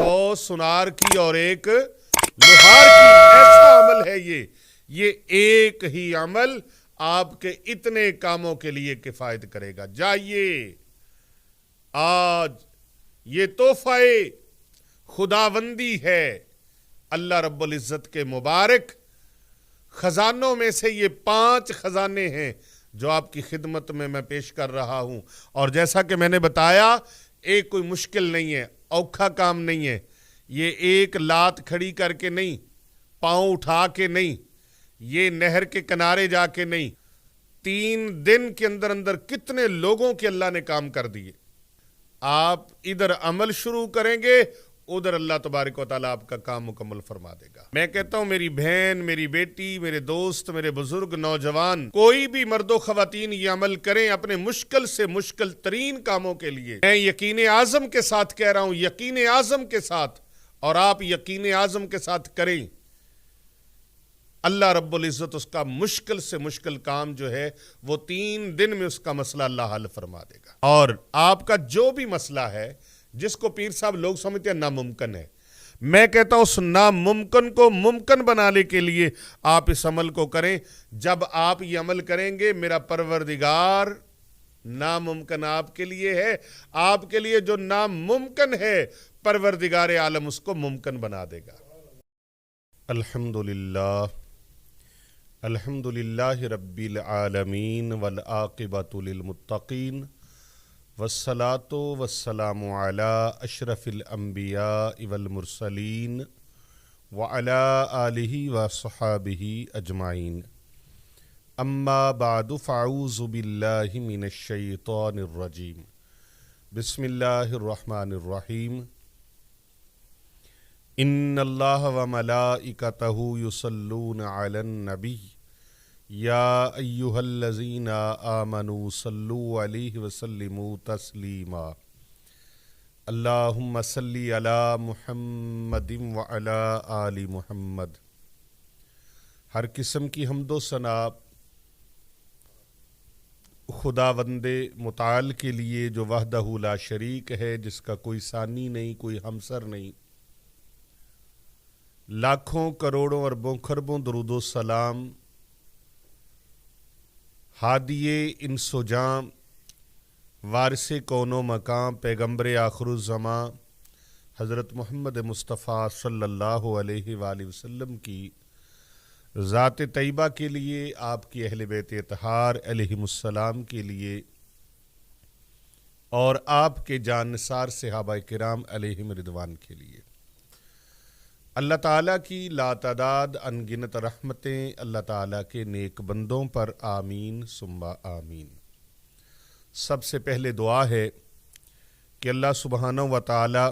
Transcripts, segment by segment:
100 سنار کی اور ایک لوہار کی، ایسا عمل ہے یہ ایک ہی عمل آپ کے اتنے کاموں کے لیے کفایت کرے گا۔ جائیے آج یہ تحفہ خداوندی ہے اللہ رب العزت کے مبارک خزانوں میں سے، یہ 5 خزانے ہیں جو آپ کی خدمت میں پیش کر رہا ہوں۔ اور جیسا کہ میں نے بتایا، ایک کوئی مشکل نہیں ہے، اوکھا کام نہیں ہے، یہ ایک لات کھڑی کر کے نہیں، پاؤں اٹھا کے نہیں، یہ نہر کے کنارے جا کے نہیں، 3 دن کے اندر اندر کتنے لوگوں کے اللہ نے کام کر دیے۔ آپ ادھر عمل شروع کریں گے، ادھر اللہ تبارک و تعالیٰ آپ کا کام مکمل فرما دے گا۔ میں کہتا ہوں میری بہن، میری بیٹی، میرے دوست، میرے بزرگ، نوجوان، کوئی بھی مرد و خواتین یہ عمل کریں اپنے مشکل سے مشکل ترین کاموں کے لیے۔ میں یقین عازم کے ساتھ کہہ رہا ہوں، یقین عازم کے ساتھ، اور آپ یقین عازم کے ساتھ کریں، اللہ رب العزت اس کا مشکل سے مشکل کام جو ہے وہ 3 دن میں اس کا مسئلہ اللہ حل فرما دے گا۔ اور آپ کا جو بھی مسئلہ ہے جس کو پیر صاحب لوگ سمجھتے ہیں ناممکن ہے، میں کہتا ہوں اس ناممکن کو ممکن بنانے کے لیے آپ اس عمل کو کریں۔ جب آپ یہ عمل کریں گے، میرا پروردگار ناممکن آپ کے لیے ہے، آپ کے لیے جو ناممکن ہے پروردگار عالم اس کو ممکن بنا دے گا۔ الحمدللہ رب العالمین والعاقبۃ للمتقین والصلاة والسلام علی اشرف الانبیاء والمرسلین وعلی آلہ وصحابہ اجمعین، اما بعد فاعوذ باللہ من الشیطان الرجیم، بسم اللہ الرحمن الرحیم۔ ان اللہ وملائکتہ یصلون علی النبی یا ایہا الذین آمنوا صلوا علیہ وسلموا تسلیما، اللہم صلی علی محمد وعلی آل محمد۔ ہر قسم کی حمد و ثنا خداوند متعال کے لیے جو وحدہ لا شریک ہے، جس کا کوئی ثانی نہیں، کوئی ہمسر نہیں۔ لاکھوں کروڑوں اربوں خربوں درود و سلام ہادیے انس و جاں، وارث کون و مقام، پیغمبر آخر الزماں حضرت محمد مصطفیٰ صلی اللہ علیہ وآلہ وسلم کی ذات طیبہ کے لیے، آپ کی اہل بیت اطہار علیہم السلام کے لیے، اور آپ کے جانثار صحابہ کرام علیہم رضوان کے لیے، اللہ تعالیٰ کی لاتعداد انگنت رحمتیں اللہ تعالیٰ کے نیک بندوں پر آمین ثم آمین۔ سب سے پہلے دعا ہے کہ اللہ سبحانہ و تعالیٰ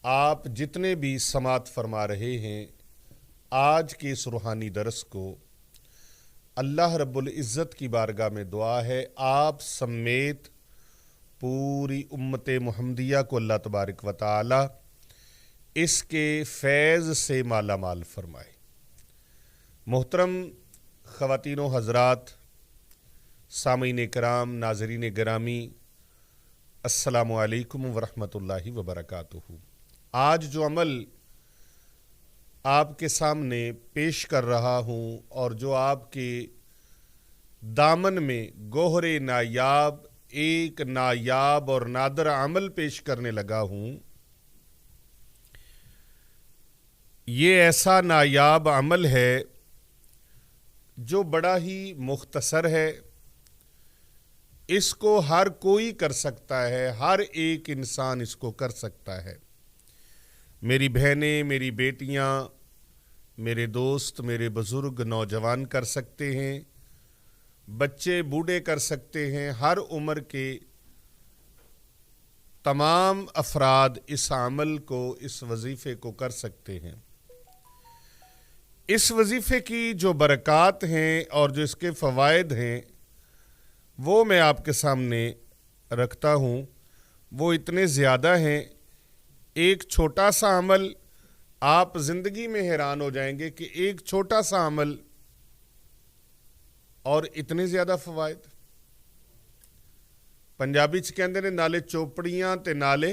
آپ جتنے بھی سماعت فرما رہے ہیں آج کے اس روحانی درس کو، اللہ رب العزت کی بارگاہ میں دعا ہے آپ سمیت پوری امت محمدیہ کو اللہ تبارک و تعالیٰ اس کے فیض سے مالا مال فرمائے۔ محترم خواتین و حضرات، سامعین کرام، ناظرین گرامی، السلام علیکم ورحمۃ اللہ وبرکاتہ۔ آج جو عمل آپ کے سامنے پیش کر رہا ہوں اور جو آپ کے دامن میں گوہر نایاب، ایک نایاب اور نادر عمل پیش کرنے لگا ہوں، یہ ایسا نایاب عمل ہے جو بڑا ہی مختصر ہے، اس کو ہر کوئی کر سکتا ہے، ہر ایک انسان اس کو کر سکتا ہے۔ میری بہنیں، میری بیٹیاں، میرے دوست، میرے بزرگ، نوجوان کر سکتے ہیں، بچے بوڑھے کر سکتے ہیں، ہر عمر کے تمام افراد اس عمل کو، اس وظیفے کو کر سکتے ہیں۔ اس وظیفے کی جو برکات ہیں اور جو اس کے فوائد ہیں وہ میں آپ کے سامنے رکھتا ہوں، وہ اتنے زیادہ ہیں۔ ایک چھوٹا سا عمل، آپ زندگی میں حیران ہو جائیں گے کہ ایک چھوٹا سا عمل اور اتنے زیادہ فوائد۔ پنجابی چ کہندے نے نالے چوپڑیاں تے نالے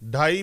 2.5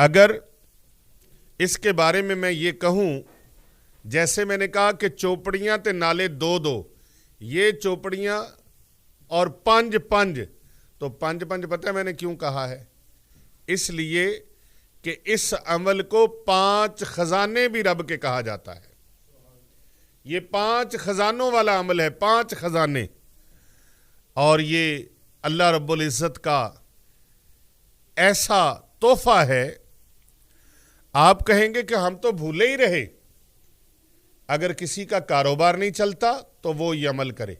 اگر اس کے بارے میں یہ کہوں، جیسے میں نے کہا کہ چوپڑیاں تے نالے دو دو، یہ چوپڑیاں اور پنج پنج، تو پنج پنج پتہ ہے میں نے کیوں کہا ہے؟ اس لیے کہ اس عمل کو 5 خزانے بھی رب کے کہا جاتا ہے۔ یہ 5 خزانوں والا عمل ہے، 5 خزانے، اور یہ اللہ رب العزت کا ایسا تحفہ ہے۔ آپ کہیں گے کہ ہم تو بھولے ہی رہے، اگر کسی کا کاروبار نہیں چلتا تو وہ یہ عمل کرے۔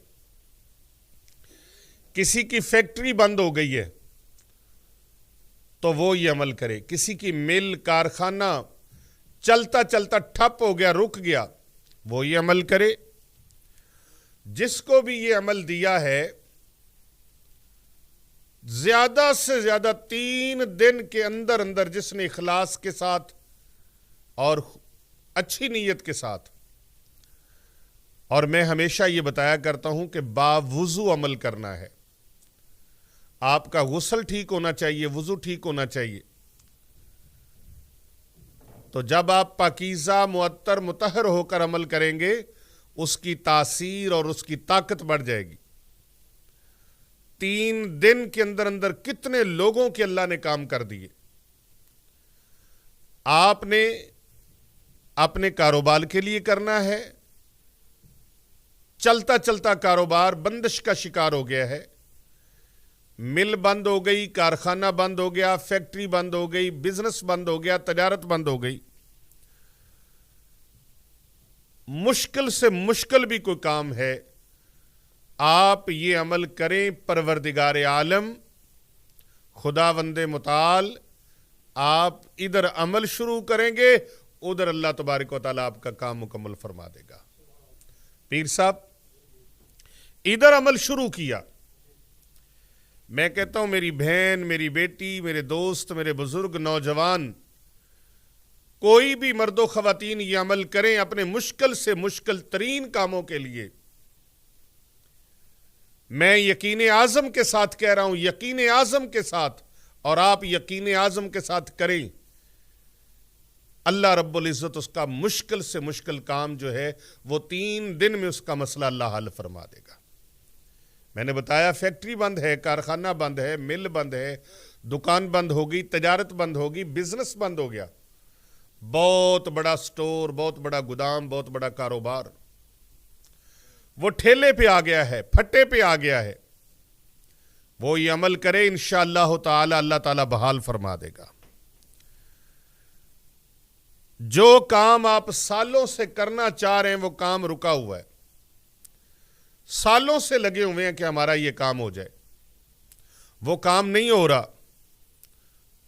کسی کی فیکٹری بند ہو گئی ہے تو وہ یہ عمل کرے۔ کسی کی مل کارخانہ چلتا چلتا ٹھپ ہو گیا، رک گیا، وہ یہ عمل کرے۔ جس کو بھی یہ عمل دیا ہے، زیادہ سے زیادہ 3 دن کے اندر اندر جس نے اخلاص کے ساتھ اور اچھی نیت کے ساتھ، اور میں ہمیشہ یہ بتایا کرتا ہوں کہ باوضو عمل کرنا ہے۔ آپ کا غسل ٹھیک ہونا چاہیے، وضو ٹھیک ہونا چاہیے۔ تو جب آپ پاکیزہ معطر مطہر ہو کر عمل کریں گے، اس کی تاثیر اور اس کی طاقت بڑھ جائے گی۔ 3 دن کے اندر اندر کتنے لوگوں کے اللہ نے کام کر دیے۔ آپ نے اپنے کاروبار کے لیے کرنا ہے، چلتا چلتا کاروبار بندش کا شکار ہو گیا ہے، مل بند ہو گئی، کارخانہ بند ہو گیا، فیکٹری بند ہو گئی، بزنس بند ہو گیا، تجارت بند ہو گئی۔ مشکل سے مشکل بھی کوئی کام ہے، آپ یہ عمل کریں۔ پروردگار عالم خداوند متعال، آپ ادھر عمل شروع کریں گے، ادھر اللہ تبارک و تعالیٰ آپ کا کام مکمل فرما دے گا۔ پیر صاحب ادھر عمل شروع کیا، میں کہتا ہوں میری بہن، میری بیٹی، میرے دوست، میرے بزرگ، نوجوان، کوئی بھی مرد و خواتین یہ عمل کریں اپنے مشکل سے مشکل ترین کاموں کے لیے۔ میں یقین اعظم کے ساتھ کہہ رہا ہوں، یقین اعظم کے ساتھ، اور آپ یقین اعظم کے ساتھ کریں، اللہ رب العزت اس کا مشکل سے مشکل کام جو ہے وہ 3 دن میں اس کا مسئلہ اللہ حل فرما دے گا۔ میں نے بتایا فیکٹری بند ہے، کارخانہ بند ہے، مل بند ہے، دکان بند ہوگی، تجارت بند ہوگی، بزنس بند ہو گیا، بہت بڑا سٹور، بہت بڑا گودام، بہت بڑا کاروبار وہ ٹھیلے پہ آ گیا ہے، پھٹے پہ آ گیا ہے، وہ یہ عمل کرے، انشاءاللہ تعالی اللہ تعالی بحال فرما دے گا۔ جو کام آپ سالوں سے کرنا چاہ رہے ہیں وہ کام رکا ہوا ہے، سالوں سے لگے ہوئے ہیں کہ ہمارا یہ کام ہو جائے، وہ کام نہیں ہو رہا،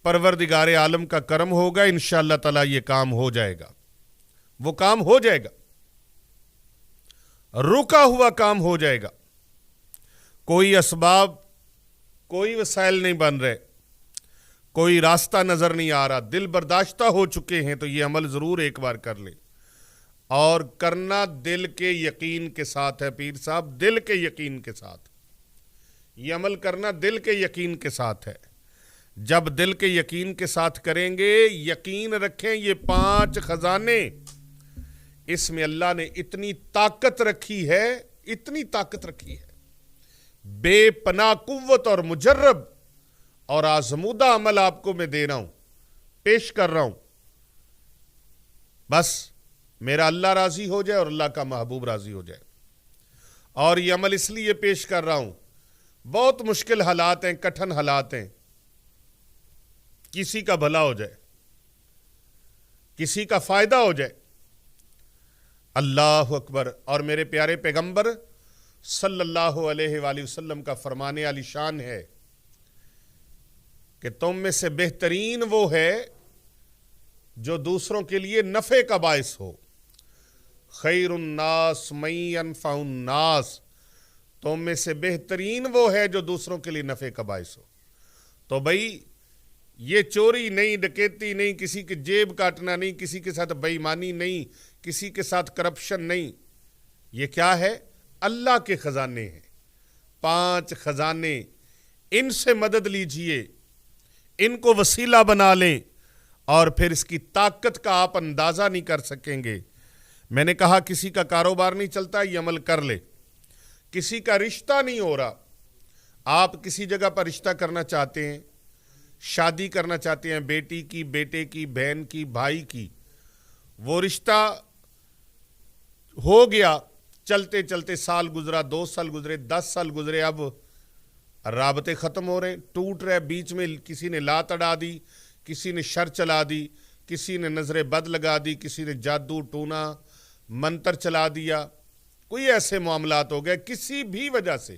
پروردگار عالم کا کرم ہوگا، انشاءاللہ تعالی یہ کام ہو جائے گا، وہ کام ہو جائے گا، رکا ہوا کام ہو جائے گا۔ کوئی اسباب، کوئی وسائل نہیں بن رہے، کوئی راستہ نظر نہیں آ رہا، دل برداشتہ ہو چکے ہیں، تو یہ عمل ضرور ایک بار کر لیں، اور کرنا دل کے یقین کے ساتھ ہے۔ پیر صاحب دل کے یقین کے ساتھ یہ عمل کرنا، دل کے یقین کے ساتھ ہے۔ جب دل کے یقین کے ساتھ کریں گے، یقین رکھیں یہ 5 خزانے، اس میں اللہ نے اتنی طاقت رکھی ہے، اتنی طاقت رکھی ہے، بے پناہ قوت اور مجرب اور آزمودہ عمل آپ کو میں دے رہا ہوں، پیش کر رہا ہوں۔ بس میرا اللہ راضی ہو جائے اور اللہ کا محبوب راضی ہو جائے۔ اور یہ عمل اس لیے پیش کر رہا ہوں، بہت مشکل حالات ہیں، کٹھن حالات ہیں، کسی کا بھلا ہو جائے، کسی کا فائدہ ہو جائے، اللہ اکبر۔ اور میرے پیارے پیغمبر صلی اللہ علیہ وآلہ وسلم کا فرمان عالی شان ہے کہ تم میں سے بہترین وہ ہے جو دوسروں کے لیے نفع کا باعث ہو۔ خیر الناس من ينفع الناس، تم میں سے بہترین وہ ہے جو دوسروں کے لیے نفع کا باعث ہو۔ تو بھائی یہ چوری نہیں، ڈکیتی نہیں، کسی کی جیب کاٹنا نہیں، کسی کے ساتھ بے ایمانی نہیں، کسی کے ساتھ کرپشن نہیں، یہ کیا ہے؟ اللہ کے خزانے ہیں، 5 خزانے، ان سے مدد لیجئے، ان کو وسیلہ بنا لیں، اور پھر اس کی طاقت کا آپ اندازہ نہیں کر سکیں گے۔ میں نے کہا کسی کا کاروبار نہیں چلتا، یہ عمل کر لے۔ کسی کا رشتہ نہیں ہو رہا، آپ کسی جگہ پر رشتہ کرنا چاہتے ہیں، شادی کرنا چاہتے ہیں، بیٹی کی، بیٹے کی، بہن کی، بھائی کی، وہ رشتہ ہو گیا، چلتے چلتے سال گزرا، 2 سال گزرے، 10 سال گزرے، اب رابطے ختم ہو رہے، ٹوٹ رہے، بیچ میں کسی نے لات اڑا دی، کسی نے شر چلا دی، کسی نے نظر بد لگا دی، کسی نے جادو ٹونا منتر چلا دیا، کوئی ایسے معاملات ہو گئے، کسی بھی وجہ سے،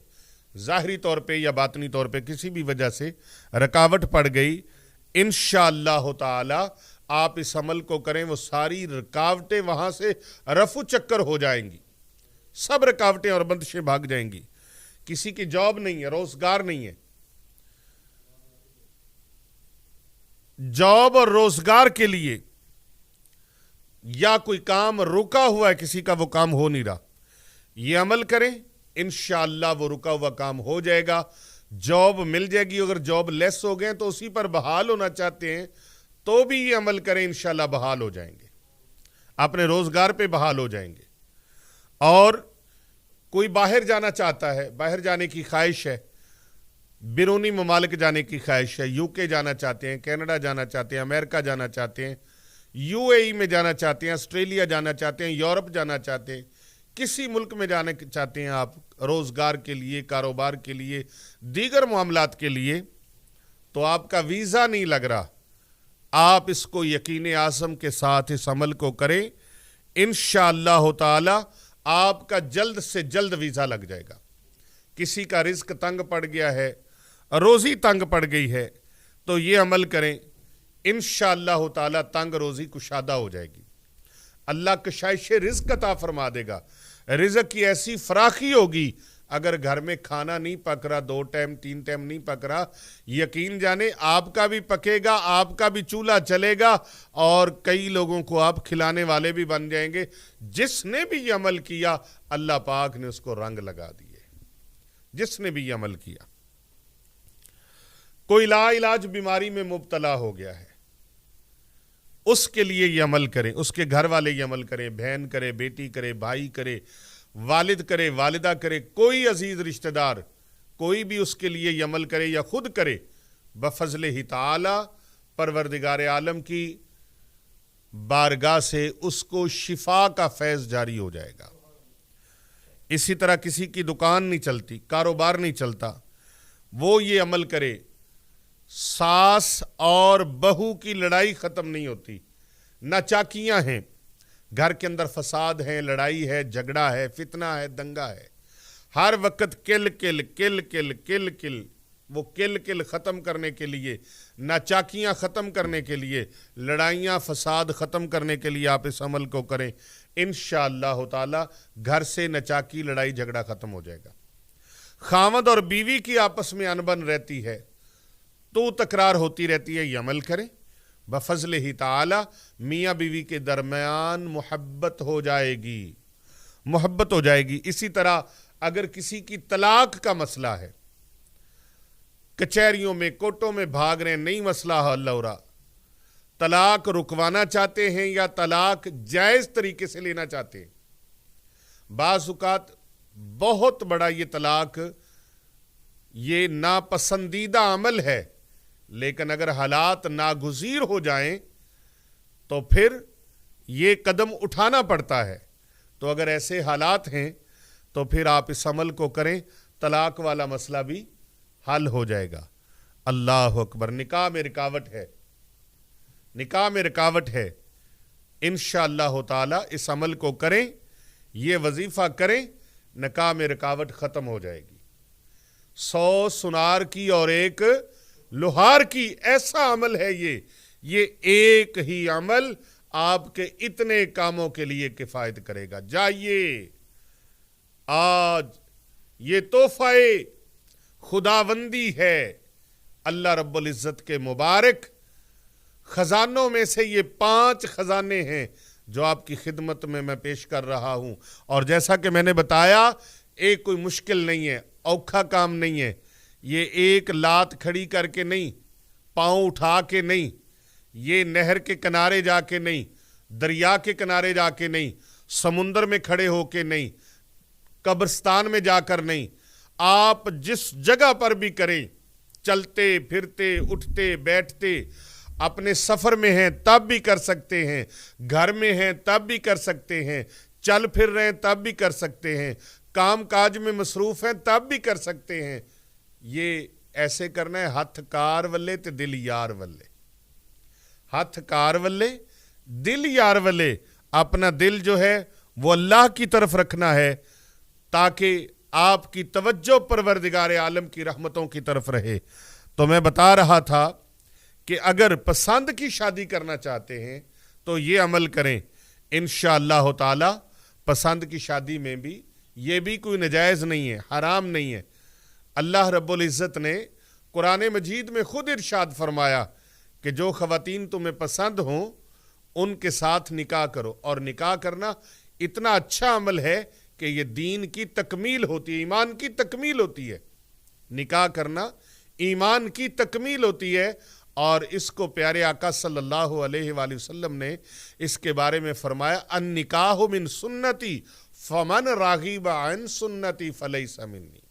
ظاہری طور پہ یا باطنی طور پہ کسی بھی وجہ سے رکاوٹ پڑ گئی، انشاءاللہ تعالی آپ اس عمل کو کریں، وہ ساری رکاوٹیں وہاں سے رفع چکر ہو جائیں گی، سب رکاوٹیں اور بندشیں بھاگ جائیں گی۔ کسی کی جاب نہیں ہے، روزگار نہیں ہے، جاب اور روزگار کے لیے یا کوئی کام رکا ہوا ہے کسی کا، وہ کام ہو نہیں رہا، یہ عمل کریں، انشاءاللہ وہ رکا ہوا کام ہو جائے گا، جاب مل جائے گی۔ اگر جاب لیس ہو گئے تو اسی پر بحال ہونا چاہتے ہیں تو بھی یہ عمل کریں، انشاءاللہ بحال ہو جائیں گے، اپنے روزگار پہ بحال ہو جائیں گے۔ اور کوئی باہر جانا چاہتا ہے، باہر جانے کی خواہش ہے، بیرونی ممالک جانے کی خواہش ہے، یو کے جانا چاہتے ہیں، کینیڈا جانا چاہتے ہیں، امریکہ جانا چاہتے ہیں، یو اے ای میں جانا چاہتے ہیں، آسٹریلیا جانا چاہتے ہیں، یورپ جانا چاہتے ہیں، کسی ملک میں جانا چاہتے ہیں آپ روزگار کے لیے، کاروبار کے لیے، دیگر معاملات کے لیے، تو آپ کا ویزا نہیں لگ رہا، آپ اس کو یقین عازم کے ساتھ اس عمل کو کریں، انشاءاللہ تعالی آپ کا جلد سے جلد ویزا لگ جائے گا۔ کسی کا رزق تنگ پڑ گیا ہے، روزی تنگ پڑ گئی ہے، تو یہ عمل کریں، انشاءاللہ تعالی تنگ روزی کشادہ ہو جائے گی، اللہ کشائش رزق عطا فرما دے گا، رزق کی ایسی فراخی ہوگی، اگر گھر میں کھانا نہیں پک رہا، 2 ٹائم 3 ٹائم نہیں پک رہا، یقین جانے آپ کا بھی پکے گا، آپ کا بھی چولہا چلے گا، اور کئی لوگوں کو آپ کھلانے والے بھی بن جائیں گے۔ جس نے بھی یہ عمل کیا اللہ پاک نے اس کو رنگ لگا دیے، جس نے بھی یہ عمل کیا۔ کوئی لا علاج بیماری میں مبتلا ہو گیا ہے، اس کے لیے یہ عمل کریں، اس کے گھر والے یہ عمل کریں، بہن کرے، بیٹی کرے، بھائی کرے، والد کرے، والدہ کرے، کوئی عزیز رشتہ دار، کوئی بھی اس کے لیے یہ عمل کرے یا خود کرے، بفضلہ تعالی پروردگار عالم کی بارگاہ سے اس کو شفا کا فیض جاری ہو جائے گا۔ اسی طرح کسی کی دکان نہیں چلتی، کاروبار نہیں چلتا، وہ یہ عمل کرے، ساس اور بہو کی لڑائی ختم نہیں ہوتی، ناچاکیاں ہیں، گھر کے اندر فساد ہے، لڑائی ہے، جھگڑا ہے، فتنہ ہے، دنگا ہے، ہر وقت کل کل کل کل کل کل، وہ کل کل ختم کرنے کے لیے، ناچاکیاں ختم کرنے کے لیے، لڑائیاں فساد ختم کرنے کے لیے آپ اس عمل کو کریں، انشاءاللہ تعالی گھر سے نچاکی لڑائی جھگڑا ختم ہو جائے گا۔ خاوند اور بیوی کی آپس میں انبن رہتی ہے، تو تکرار ہوتی رہتی ہے، یہ عمل کریں، بفضلہ تعالی میاں بیوی کے درمیان محبت ہو جائے گی، محبت ہو جائے گی۔ اسی طرح اگر کسی کی طلاق کا مسئلہ ہے، کچہریوں میں کورٹوں میں بھاگ رہے ہیں، نہیں مسئلہ حل ہو رہا، طلاق رکوانا چاہتے ہیں یا طلاق جائز طریقے سے لینا چاہتے ہیں، بعض اوقات بہت بڑا یہ طلاق یہ ناپسندیدہ عمل ہے، لیکن اگر حالات ناگزیر ہو جائیں تو پھر یہ قدم اٹھانا پڑتا ہے، تو اگر ایسے حالات ہیں تو پھر آپ اس عمل کو کریں، طلاق والا مسئلہ بھی حل ہو جائے گا۔ اللہ اکبر۔ نکاح میں رکاوٹ ہے، نکاح میں رکاوٹ ہے، انشاءاللہ تعالی اس عمل کو کریں، یہ وظیفہ کریں، نکاح میں رکاوٹ ختم ہو جائے گی۔ 100 سنار کی اور 1 لوہار کی، ایسا عمل ہے یہ ایک ہی عمل آپ کے اتنے کاموں کے لیے کفایت کرے گا۔ جائیے آج یہ تحفہ خداوندی ہے، اللہ رب العزت کے مبارک خزانوں میں سے یہ 5 خزانے ہیں جو آپ کی خدمت میں پیش کر رہا ہوں، اور جیسا کہ میں نے بتایا ایک کوئی مشکل نہیں ہے، اوکھا کام نہیں ہے، یہ ایک لات کھڑی کر کے نہیں، پاؤں اٹھا کے نہیں، یہ نہر کے کنارے جا کے نہیں، دریا کے کنارے جا کے نہیں، سمندر میں کھڑے ہو کے نہیں، قبرستان میں جا کر نہیں، آپ جس جگہ پر بھی کریں، چلتے پھرتے اٹھتے بیٹھتے، اپنے سفر میں ہیں تب بھی کر سکتے ہیں، گھر میں ہیں تب بھی کر سکتے ہیں، چل پھر رہے ہیں تب بھی کر سکتے ہیں، کام کاج میں مصروف ہیں تب بھی کر سکتے ہیں۔ یہ ایسے کرنا ہے ہتھ کار ولے تے دل یار ولے، ہتھ کار ولے دل یار ولے۔ اپنا دل جو ہے وہ اللہ کی طرف رکھنا ہے تاکہ آپ کی توجہ پروردگار عالم کی رحمتوں کی طرف رہے۔ تو میں بتا رہا تھا کہ اگر پسند کی شادی کرنا چاہتے ہیں تو یہ عمل کریں، انشاءاللہ تعالی پسند کی شادی میں بھی یہ بھی کوئی نجائز نہیں ہے، حرام نہیں ہے۔ اللہ رب العزت نے قرآن مجید میں خود ارشاد فرمایا کہ جو خواتین تمہیں پسند ہوں ان کے ساتھ نکاح کرو، اور نکاح کرنا اتنا اچھا عمل ہے کہ یہ دین کی تکمیل ہوتی ہے، ایمان کی تکمیل ہوتی ہے۔ نکاح کرنا ایمان کی تکمیل ہوتی ہے، اور اس کو پیارے آقا صلی اللہ علیہ وآلہ وسلم نے اس کے بارے میں فرمایا النکاح من سنتی فمن راغب عن سنتی فلیس منی۔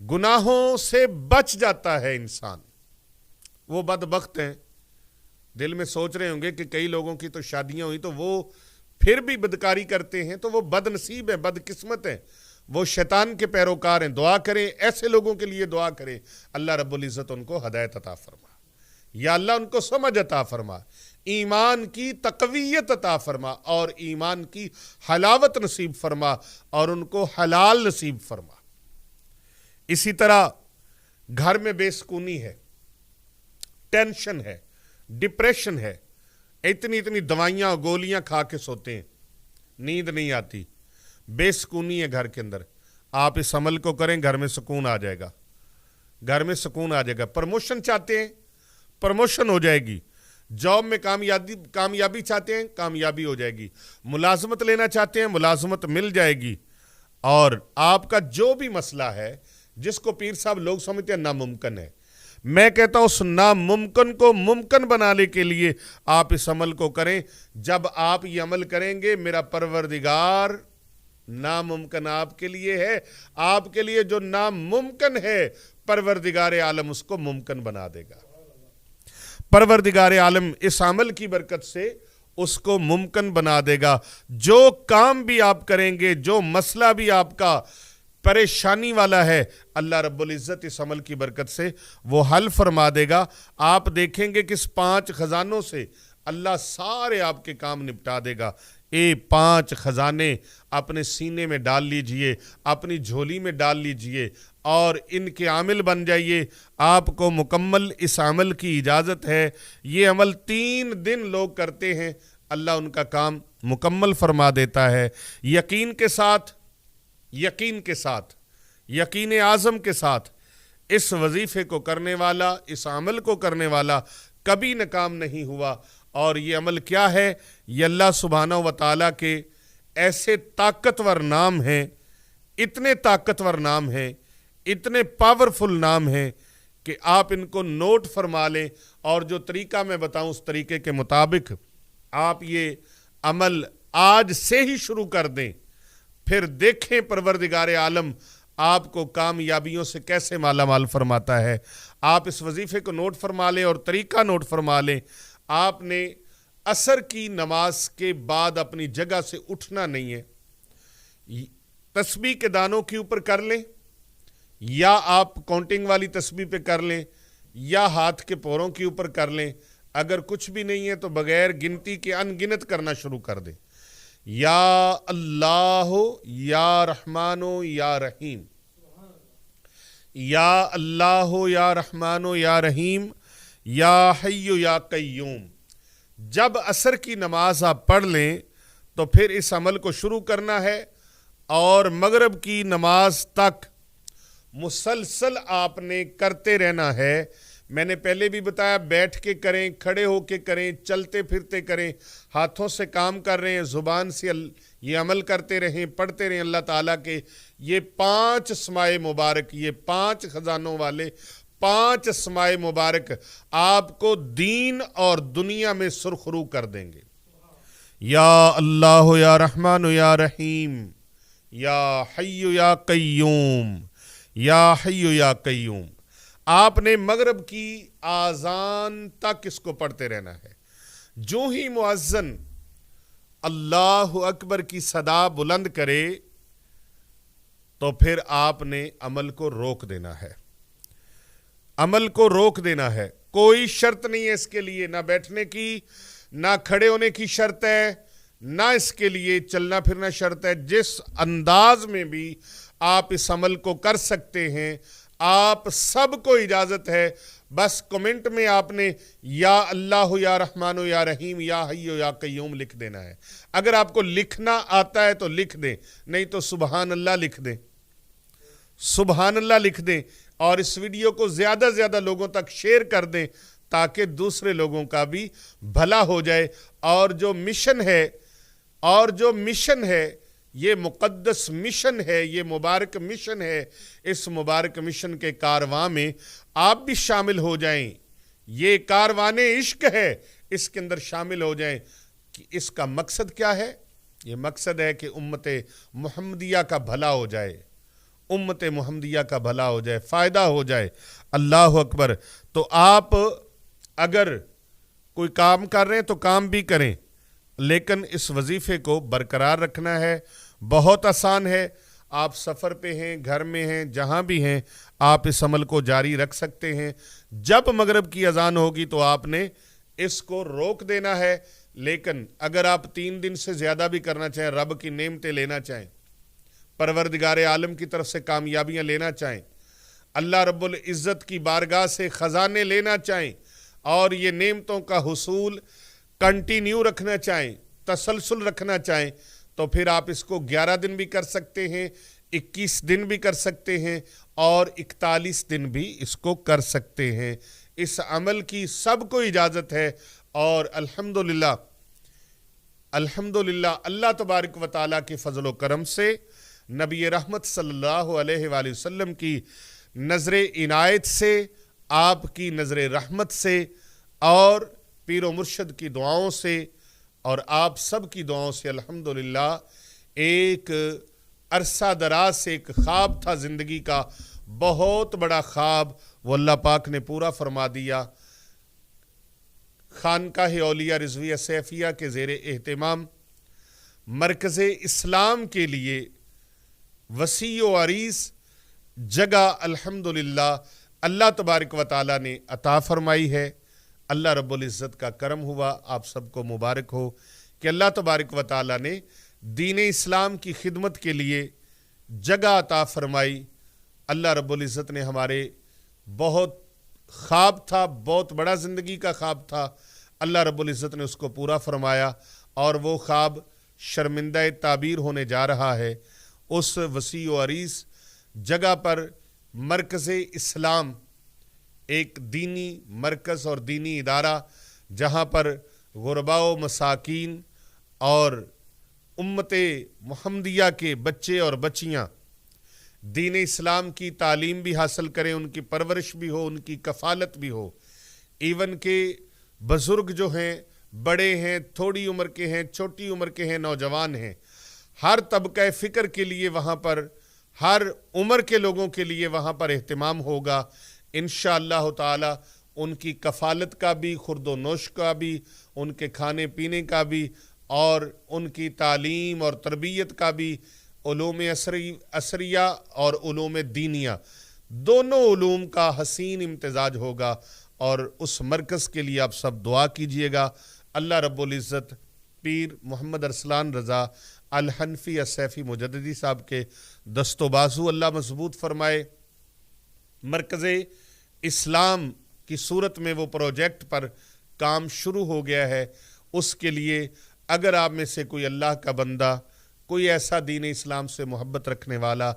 گناہوں سے بچ جاتا ہے انسان۔ وہ بدبخت ہیں، دل میں سوچ رہے ہوں گے کہ کئی لوگوں کی تو شادیاں ہوئی تو وہ پھر بھی بدکاری کرتے ہیں، تو وہ بد نصیب ہیں، بد قسمت ہیں، وہ شیطان کے پیروکار ہیں۔ دعا کریں، ایسے لوگوں کے لیے دعا کریں، اللہ رب العزت ان کو ہدایت عطا فرما، یا اللہ ان کو سمجھ عطا فرما، ایمان کی تقویت عطا فرما، اور ایمان کی حلاوت نصیب فرما، اور ان کو حلال نصیب فرما۔ اسی طرح گھر میں بے سکونی ہے، ٹینشن ہے، ڈپریشن ہے، اتنی دوائیاں گولیاں کھا کے سوتے ہیں، نیند نہیں آتی، بے سکونی ہے گھر کے اندر، آپ اس عمل کو کریں، گھر میں سکون آ جائے گا، گھر میں سکون آ جائے گا۔ پروموشن چاہتے ہیں، پروموشن ہو جائے گی۔ جاب میں کامیابی چاہتے ہیں، کامیابی ہو جائے گی۔ ملازمت لینا چاہتے ہیں، ملازمت مل جائے گی۔ اور آپ کا جو بھی مسئلہ ہے جس کو پیر صاحب لوگ سمجھتے ہیں ناممکن ہے، میں کہتا ہوں اس ناممکن کو ممکن بنانے کے لیے آپ اس عمل کو کریں۔ جب آپ یہ عمل کریں گے، میرا پروردگار ناممکن آپ کے لیے ہے، آپ کے لیے جو ناممکن ہے پروردگار عالم اس کو ممکن بنا دے گا۔ پروردگار عالم اس عمل کی برکت سے اس کو ممکن بنا دے گا۔ جو کام بھی آپ کریں گے، جو مسئلہ بھی آپ کا پریشانی والا ہے، اللہ رب العزت اس عمل کی برکت سے وہ حل فرما دے گا۔ آپ دیکھیں گے کہ اس 5 خزانوں سے اللہ سارے آپ کے کام نپٹا دے گا۔ 5 خزانے اپنے سینے میں ڈال لیجئے، اپنی جھولی میں ڈال لیجئے، اور ان کے عامل بن جائیے۔ آپ کو مکمل اس عمل کی اجازت ہے۔ یہ عمل 3 دن لوگ کرتے ہیں، اللہ ان کا کام مکمل فرما دیتا ہے۔ یقین کے ساتھ، یقین اعظم کے ساتھ اس وظیفے کو کرنے والا، اس عمل کو کرنے والا کبھی ناکام نہیں ہوا۔ اور یہ عمل کیا ہے؟ یہ اللہ سبحانہ و تعالیٰ کے ایسے طاقتور نام ہیں، اتنے طاقتور نام ہیں، اتنے پاورفل نام ہیں کہ آپ ان کو نوٹ فرما لیں، اور جو طریقہ میں بتاؤں اس طریقے کے مطابق آپ یہ عمل آج سے ہی شروع کر دیں، پھر دیکھیں پروردگار عالم آپ کو کامیابیوں سے کیسے مالا مال فرماتا ہے۔ آپ اس وظیفے کو نوٹ فرما لیں اور طریقہ نوٹ فرما لیں۔ آپ نے عصر کی نماز کے بعد اپنی جگہ سے اٹھنا نہیں ہے۔ تسبیح کے دانوں کے اوپر کر لیں، یا آپ کاؤنٹنگ والی تسبیح پہ کر لیں، یا ہاتھ کے پوروں کے اوپر کر لیں۔ اگر کچھ بھی نہیں ہے تو بغیر گنتی کے ان گنت کرنا شروع کر دیں۔ یا اللہ یا رحمان یا رحیم، یا اللہ یا رحمان یا رحیم، یا حی یا قیوم۔ جب عصر کی نماز آپ پڑھ لیں تو پھر اس عمل کو شروع کرنا ہے، اور مغرب کی نماز تک مسلسل آپ نے کرتے رہنا ہے۔ میں نے پہلے بھی بتایا، بیٹھ کے کریں، کھڑے ہو کے کریں، چلتے پھرتے کریں، ہاتھوں سے کام کر رہے ہیں، زبان سے یہ عمل کرتے رہیں، پڑھتے رہیں۔ اللہ تعالیٰ کے یہ 5 اسماء مبارک، یہ 5 خزانوں والے 5 اسماء مبارک آپ کو دین اور دنیا میں سرخرو کر دیں گے۔ یا اللہ یا رحمان یا رحیم، یا حی یا قیوم، یا حی یا قیوم۔ آپ نے مغرب کی آذان تک اس کو پڑھتے رہنا ہے۔ جو ہی مؤذن اللہ اکبر کی صدا بلند کرے تو پھر آپ نے عمل کو روک دینا ہے، عمل کو روک دینا ہے۔ کوئی شرط نہیں ہے اس کے لیے، نہ بیٹھنے کی، نہ کھڑے ہونے کی شرط ہے، نہ اس کے لیے چلنا پھرنا شرط ہے۔ جس انداز میں بھی آپ اس عمل کو کر سکتے ہیں، آپ سب کو اجازت ہے۔ بس کمنٹ میں آپ نے یا اللہ یا رحمان یا رحیم، یا حی یا قیوم لکھ دینا ہے۔ اگر آپ کو لکھنا آتا ہے تو لکھ دیں، نہیں تو سبحان اللہ لکھ دیں، سبحان اللہ لکھ دیں، اور اس ویڈیو کو زیادہ زیادہ لوگوں تک شیئر کر دیں تاکہ دوسرے لوگوں کا بھی بھلا ہو جائے۔ اور جو مشن ہے یہ مقدس مشن ہے، یہ مبارک مشن ہے، اس مبارک مشن کے کارواں میں آپ بھی شامل ہو جائیں۔ یہ کاروان عشق ہے، اس کے اندر شامل ہو جائیں۔ کہ اس کا مقصد کیا ہے؟ یہ مقصد ہے کہ امت محمدیہ کا بھلا ہو جائے، امت محمدیہ کا بھلا ہو جائے، فائدہ ہو جائے۔ اللہ اکبر۔ تو آپ اگر کوئی کام کر رہے ہیں تو کام بھی کریں، لیکن اس وظیفے کو برقرار رکھنا ہے۔ بہت آسان ہے، آپ سفر پہ ہیں، گھر میں ہیں، جہاں بھی ہیں، آپ اس عمل کو جاری رکھ سکتے ہیں۔ جب مغرب کی اذان ہوگی تو آپ نے اس کو روک دینا ہے۔ لیکن اگر آپ 3 دن سے زیادہ بھی کرنا چاہیں، رب کی نعمتیں لینا چاہیں، پروردگار عالم کی طرف سے کامیابیاں لینا چاہیں، اللہ رب العزت کی بارگاہ سے خزانے لینا چاہیں، اور یہ نعمتوں کا حصول کنٹینیو رکھنا چاہیں، تسلسل رکھنا چاہیں، تو پھر آپ اس کو 11 دن بھی کر سکتے ہیں، 21 دن بھی کر سکتے ہیں، اور 41 دن بھی اس کو کر سکتے ہیں۔ اس عمل کی سب کو اجازت ہے، اور الحمدللہ اللہ تبارک و تعالیٰ کے فضل و کرم سے، نبی رحمت صلی اللہ علیہ وآلہ وسلم کی نظر عنایت سے، آپ کی نظر رحمت سے، اور پیر و مرشد کی دعاؤں سے، اور آپ سب کی دعاؤں سے الحمدللہ ایک عرصہ دراز سے ایک خواب تھا زندگی کا، بہت بڑا خواب، وہ اللہ پاک نے پورا فرما دیا۔ خانقاہ اولیاء رضویہ سیفیہ کے زیر اہتمام مرکز اسلام کے لیے وسیع و عریض جگہ الحمدللہ اللہ تبارک و تعالیٰ نے عطا فرمائی ہے۔ اللہ رب العزت کا کرم ہوا، آپ سب کو مبارک ہو کہ اللہ تبارک و تعالیٰ نے دین اسلام کی خدمت کے لیے جگہ عطا فرمائی۔ اللہ رب العزت نے ہمارے بہت خواب تھا، بہت بڑا زندگی کا خواب تھا، اللہ رب العزت نے اس کو پورا فرمایا، اور وہ خواب شرمندہ تعبیر ہونے جا رہا ہے۔ اس وسیع و عریض جگہ پر مرکز اسلام، ایک دینی مرکز اور دینی ادارہ، جہاں پر غرباء و مساکین اور امت محمدیہ کے بچے اور بچیاں دین اسلام کی تعلیم بھی حاصل کریں، ان کی پرورش بھی ہو، ان کی کفالت بھی ہو۔ ایون کہ بزرگ جو ہیں، بڑے ہیں، تھوڑی عمر کے ہیں، چھوٹی عمر کے ہیں، نوجوان ہیں، ہر طبقہ فکر کے لیے وہاں پر، ہر عمر کے لوگوں کے لیے وہاں پر اہتمام ہوگا انشاءاللہ تعالی۔ ان کی کفالت کا بھی، خورد و نوش کا بھی، ان کے کھانے پینے کا بھی، اور ان کی تعلیم اور تربیت کا بھی، علوم عصریہ اور علوم دینیہ، دونوں علوم کا حسین امتزاج ہوگا۔ اور اس مرکز کے لیے آپ سب دعا کیجئے گا۔ اللہ رب العزت پیر محمد ارسلان رضا الحنفی السیفی مجددی صاحب کے دست و بازو اللہ مضبوط فرمائے۔ مرکز اسلام کی صورت میں وہ پروجیکٹ پر کام شروع ہو گیا ہے۔ اس کے لیے اگر آپ میں سے کوئی اللہ کا بندہ، کوئی ایسا دین اسلام سے محبت رکھنے والا،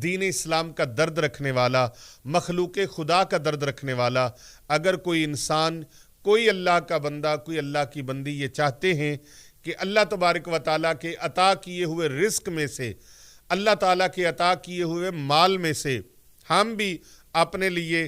دین اسلام کا درد رکھنے والا، مخلوق خدا کا درد رکھنے والا، اگر کوئی انسان، کوئی اللہ کا بندہ، کوئی اللہ کی بندی یہ چاہتے ہیں کہ اللہ تبارک و تعالیٰ کے عطا کیے ہوئے رزق میں سے، اللہ تعالیٰ کے عطا کیے ہوئے مال میں سے ہم بھی اپنے لیے